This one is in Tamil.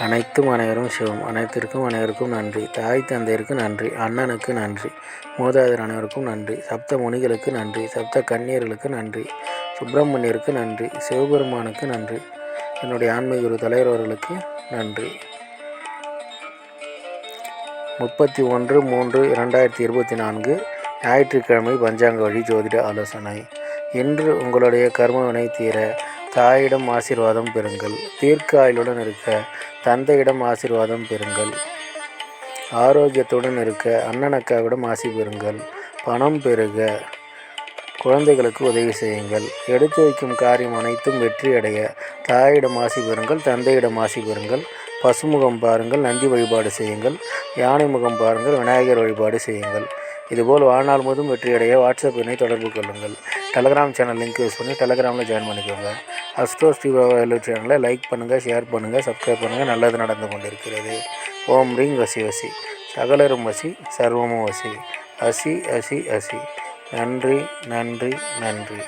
அனைத்தும் அனைவரும் சிவம். அனைத்திற்கும் அனைவருக்கும் நன்றி. தாய் தந்தையருக்கு நன்றி. அண்ணனுக்கு நன்றி. மூதாதையர் அனைவருக்கும் நன்றி. சப்த முனிகளுக்கு நன்றி. சப்த கன்னியர்களுக்கு நன்றி. சுப்பிரமணியருக்கு நன்றி. சிவபெருமானுக்கு நன்றி. என்னுடைய ஆன்மீக குரு தலைவர் அவர்களுக்கு நன்றி. 31/3/2024 ஞாயிற்றுக்கிழமை பஞ்சாங்க வழி ஜோதிட ஆலோசனை. இன்று உங்களுடைய கர்மவினை தீர தாயிடம் ஆசீர்வாதம் பெறுங்கள். தீர்க்க ஆயுளுடன் இருக்க தந்தையிடம் ஆசீர்வாதம் பெறுங்கள். ஆரோக்கியத்துடன் இருக்க அண்ணன் அக்காவிடம் ஆசி பெறுங்கள். பணம் பெருக குழந்தைகளுக்கு உதவி செய்யுங்கள். எடுத்து வைக்கும் காரியம் அனைத்தும் வெற்றியடைய தாயிடம் ஆசி பெறுங்கள். தந்தையிடம் ஆசி பெறுங்கள். பசுமுகம் பாருங்கள், நந்தி வழிபாடு செய்யுங்கள். யானை முகம் பாருங்கள், விநாயகர் வழிபாடு செய்யுங்கள். இதுபோல் வாழ்நாள் முழுவதும் வெற்றியடைய வாட்ஸ்அப் எண்ணை தொடர்பு கொள்ளுங்கள். டெலகிராம் சேனல் லிங்க் யூஸ் பண்ணி டெலகிராமில் ஜாயின் பண்ணிக்கோங்க. அஸ்ட்ரோ ஸ்ரீபாபா சேனலை லைக் பண்ணுங்கள், ஷேர் பண்ணுங்கள், சப்ஸ்கிரைப் பண்ணுங்கள். நல்லது நடந்து கொண்டிருக்கிறது. ஓம் ரீங் வசி வசி, சகலரும் வசி, சர்வமும் வசி, அசி அசி அசி. நன்றி நன்றி நன்றி.